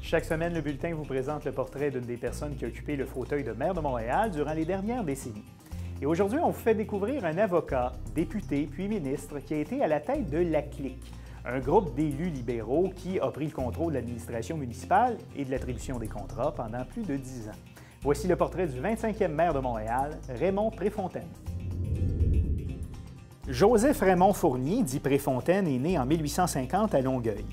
Chaque semaine, le bulletin vous présente le portrait d'une des personnes qui a occupé le fauteuil de maire de Montréal durant les dernières décennies. Et aujourd'hui, on vous fait découvrir un avocat, député puis ministre qui a été à la tête de la CLIC, un groupe d'élus libéraux qui a pris le contrôle de l'administration municipale et de l'attribution des contrats pendant plus de 10 ans. Voici le portrait du 25e maire de Montréal, Raymond Préfontaine. Joseph Raymond Fournier, dit Préfontaine, est né en 1850 à Longueuil.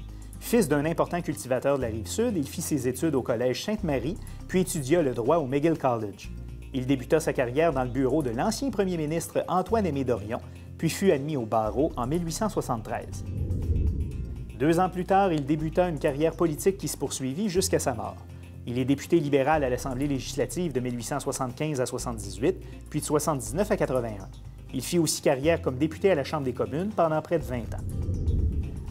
Fils d'un important cultivateur de la Rive-Sud, il fit ses études au Collège Sainte-Marie, puis étudia le droit au McGill College. Il débuta sa carrière dans le bureau de l'ancien premier ministre Antoine-Aimé Dorion, puis fut admis au barreau en 1873. 2 ans plus tard, il débuta une carrière politique qui se poursuivit jusqu'à sa mort. Il est député libéral à l'Assemblée législative de 1875 à 78, puis de 79 à 81. Il fit aussi carrière comme député à la Chambre des communes pendant près de 20 ans.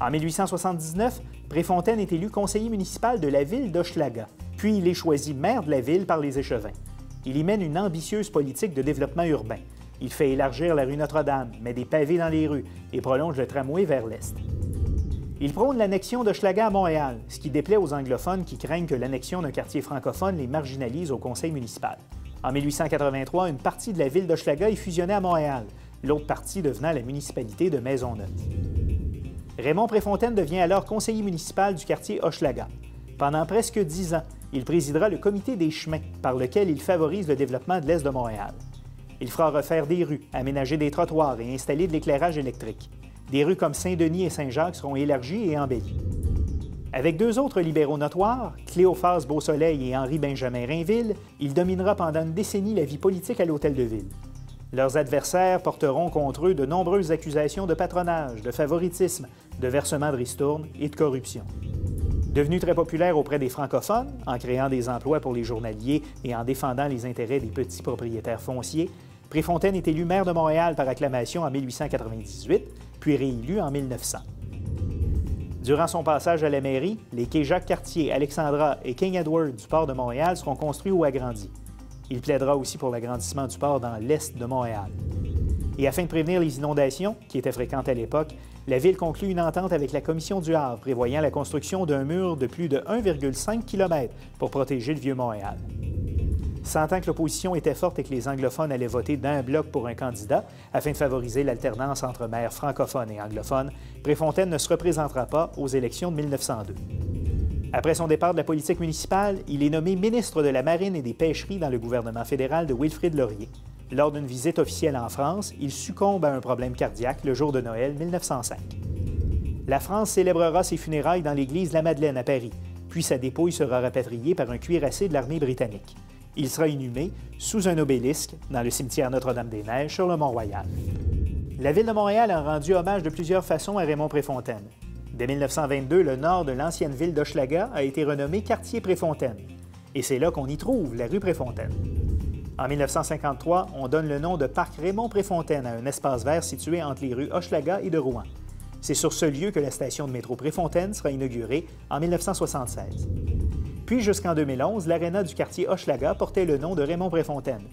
En 1879, Préfontaine est élu conseiller municipal de la ville d'Hochelaga, puis il est choisi maire de la ville par les échevins. Il y mène une ambitieuse politique de développement urbain. Il fait élargir la rue Notre-Dame, met des pavés dans les rues et prolonge le tramway vers l'est. Il prône l'annexion d'Hochelaga à Montréal, ce qui déplaît aux anglophones qui craignent que l'annexion d'un quartier francophone les marginalise au conseil municipal. En 1883, une partie de la ville d'Hochelaga est fusionnée à Montréal, l'autre partie devenant la municipalité de Maisonneuve. Raymond Préfontaine devient alors conseiller municipal du quartier Hochelaga. Pendant presque 10 ans, il présidera le comité des chemins, par lequel il favorise le développement de l'Est de Montréal. Il fera refaire des rues, aménager des trottoirs et installer de l'éclairage électrique. Des rues comme Saint-Denis et Saint-Jacques seront élargies et embellies. Avec 2 autres libéraux notoires, Cléophas Beausoleil et Henri-Benjamin Rainville, il dominera pendant une décennie la vie politique à l'Hôtel de Ville. Leurs adversaires porteront contre eux de nombreuses accusations de patronage, de favoritisme, de versement de ristournes et de corruption. Devenu très populaire auprès des francophones, en créant des emplois pour les journaliers et en défendant les intérêts des petits propriétaires fonciers, Préfontaine est élu maire de Montréal par acclamation en 1898, puis réélu en 1900. Durant son passage à la mairie, les quais Jacques-Cartier, Alexandra et King Edward du port de Montréal seront construits ou agrandis. Il plaidera aussi pour l'agrandissement du port dans l'est de Montréal. Et afin de prévenir les inondations, qui étaient fréquentes à l'époque, la Ville conclut une entente avec la Commission du Havre, prévoyant la construction d'un mur de plus de 1,5 km pour protéger le Vieux-Montréal. Sentant que l'opposition était forte et que les anglophones allaient voter d'un bloc pour un candidat, afin de favoriser l'alternance entre maires francophones et anglophones, Préfontaine ne se représentera pas aux élections de 1902. Après son départ de la politique municipale, il est nommé ministre de la Marine et des Pêcheries dans le gouvernement fédéral de Wilfrid Laurier. Lors d'une visite officielle en France, il succombe à un problème cardiaque le jour de Noël 1905. La France célébrera ses funérailles dans l'église La Madeleine à Paris, puis sa dépouille sera rapatriée par un cuirassé de l'armée britannique. Il sera inhumé sous un obélisque dans le cimetière Notre-Dame-des-Neiges sur le Mont-Royal. La Ville de Montréal a rendu hommage de plusieurs façons à Raymond Préfontaine. Dès 1922, le nord de l'ancienne ville d'Hochelaga a été renommé quartier Préfontaine. Et c'est là qu'on y trouve la rue Préfontaine. En 1953, on donne le nom de parc Raymond Préfontaine à un espace vert situé entre les rues Hochelaga et de Rouen. C'est sur ce lieu que la station de métro Préfontaine sera inaugurée en 1976. Puis jusqu'en 2011, l'aréna du quartier Hochelaga portait le nom de Raymond Préfontaine.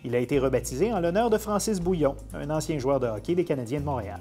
Il a été rebaptisé en l'honneur de Francis Bouillon, un ancien joueur de hockey des Canadiens de Montréal.